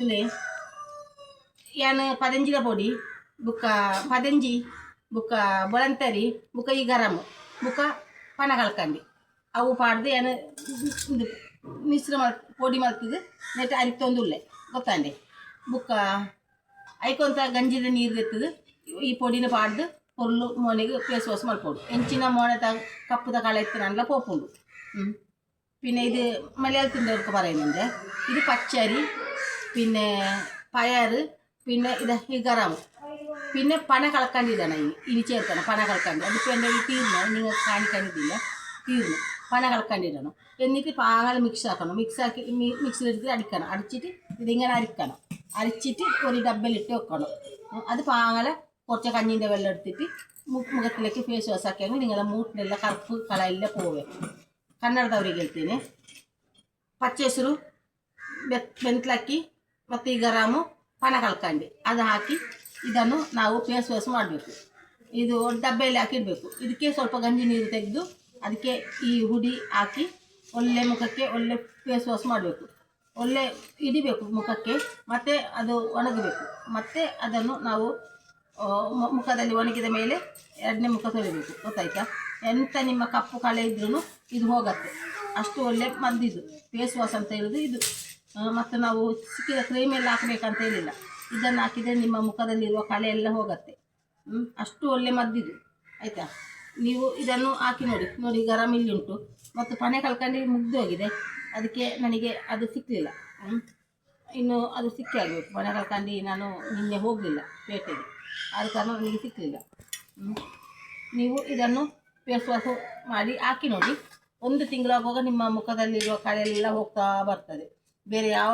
ಇಲ್ಲಿ ಏನು ಪದಂಜಿದ ಪೊಡಿ ಬುಕ್ಕ ಪದಂಜಿ ಬುಕ್ಕ ಬೊಳಂತರಿ ಬುಕ್ಕ ಈ ಗರಂ ಬುಕ್ಕ ಪನ ಕಲ್ಕಂಡಿ ಅವು ಪಾಡ್ದು ಏನು ಇದು ಮಿಶ್ರ ಪೊಡಿ ಮಲ್ತಿದ್ದು ನೆಟ್ಟು ಅರಿತೊಂದುಲ್ಲೆ ಗೊತ್ತಾಂಡೆ ಬುಕ್ಕ ಐಕೊಂತ ಗಂಜಿದ ನೀರು ತೆತ್ತದು ಈ ಪೊಡಿನ ಪಾಡ್ದು പൊരുള് മോനേക്ക് ഫേസ് വാഷ് മലപ്പോടും എഞ്ചിന മോനത്തെ കപ്പുത കളയത്തിനല്ല പോപ്പുണ്ട് പിന്നെ ഇത് മലയാളത്തിൻ്റെവർക്ക് പറയുന്നുണ്ട് ഇത് പച്ചരി പിന്നെ പയർ പിന്നെ ഇത് ഈ ഗരം പിന്നെ പന കളക്കാണ്ടിടണം ഇനി ചേർക്കണം പന കളക്കാണ്ട് അതിപ്പോൾ എൻ്റെ തീർന്നു നിങ്ങൾക്ക് കാണിക്കാനിട്ടില്ല തീർന്നു പന കളക്കാണ്ടിടണം എന്നിട്ട് പാങ്ങൽ മിക്സ് ആക്കണം മിക്സാക്കി മിക്സിലെടുത്ത് അടിക്കണം അടിച്ചിട്ട് ഇതിങ്ങനെ അരിച്ചിട്ട് ഒരു ഡബ്ബയിലിട്ട് വെക്കണം അത് പാങ്ങലെ കുറച്ച് കഞ്ഞിൻ്റെ വെള്ളം എടുത്തിട്ട് മുഖത്തിലേക്ക് ഫേസ് വാഷ് ആക്കിയാൽ നിങ്ങളുടെ മൂട്ടിനെല്ലാം കറുപ്പ് കളയെല്ലാം പോവേ ಕನ್ನಡದವ್ರಿಗೆ ಹೇಳ್ತೀನಿ ಪಚ್ಚ ಹೆಸರು ಬೆಂತ್ಲಕ್ಕಿ ಮತ್ತು ಈ ಗರಾಮು ಪನ ಕಲ್ಕಂಡು ಅದು ಹಾಕಿ ಇದನ್ನು ನಾವು ಫೇಸ್ ವಾಶ್ ಮಾಡಬೇಕು ಇದು ಡಬ್ಬೆಯಲ್ಲಿ ಹಾಕಿಡಬೇಕು ಇದಕ್ಕೆ ಸ್ವಲ್ಪ ಗಂಜಿ ನೀರು ತೆಗೆದು ಅದಕ್ಕೆ ಈ ಹುಡಿ ಹಾಕಿ ಒಳ್ಳೆ ಮುಖಕ್ಕೆ ಒಳ್ಳೆ ಫೇಸ್ ವಾಶ್ ಮಾಡಬೇಕು ಒಳ್ಳೆ ಹಿಡಿಬೇಕು ಮುಖಕ್ಕೆ ಮತ್ತು ಅದು ಒಣಗಬೇಕು ಮತ್ತು ಅದನ್ನು ನಾವು ಮುಖದಲ್ಲಿ ಒಣಗಿದ ಮೇಲೆ ಎರಡನೇ ಮುಖ ತೊಳಿಬೇಕು ಗೊತ್ತಾಯ್ತಾ ಎಂಥ ನಿಮ್ಮ ಕಪ್ಪು ಕಳೆ ಇದ್ರೂ ಇದು ಹೋಗುತ್ತೆ ಅಷ್ಟು ಒಳ್ಳೆ ಮದ್ದಿದು ಫೇಸ್ ವಾಶ್ ಅಂತ ಹೇಳೋದು ಇದು ಮತ್ತು ನಾವು ಸಿಕ್ಕಿದ ಕ್ರೀಮ್ ಎಲ್ಲ ಹಾಕಬೇಕಂತ ಹೇಳಿಲ್ಲ ಇದನ್ನು ಹಾಕಿದರೆ ನಿಮ್ಮ ಮುಖದಲ್ಲಿರುವ ಕಳೆ ಎಲ್ಲ ಹೋಗುತ್ತೆ ಅಷ್ಟು ಒಳ್ಳೆ ಮದ್ದಿದು ಆಯಿತಾ ನೀವು ಇದನ್ನು ಹಾಕಿ ನೋಡಿ ಗರಂ ಇಲ್ಲಿ ಉಂಟು ಮತ್ತು ಪನೆ ಕಲ್ಕಂಡು ಮುಗ್ದು ಹೋಗಿದೆ ಅದಕ್ಕೆ ನನಗೆ ಅದು ಸಿಕ್ಕಲಿಲ್ಲ ಇನ್ನು ಅದು ಸಿಕ್ಕಿ ಆಗಬೇಕು ಪನೆ ಕಲ್ಕಂಡು ನಾನು ನಿನ್ನೆ ಹೋಗಲಿಲ್ಲ ಪೇಟೆಗೆ ಆದ ಕಾರಣ ನನಗೆ ಸಿಕ್ಕಲಿಲ್ಲ ನೀವು ಇದನ್ನು ಫೇಸ್ ವಾಶ್ ಮಾಡಿ ಹಾಕಿ ನೋಡಿ 1 ತಿಂಗಳಾಗುವಾಗ ನಿಮ್ಮ ಮುಖದಲ್ಲಿರುವ ಕಳೆ ಎಲ್ಲ ಹೋಗ್ತಾ ಬರ್ತದೆ ಬೇರೆ ಯಾವ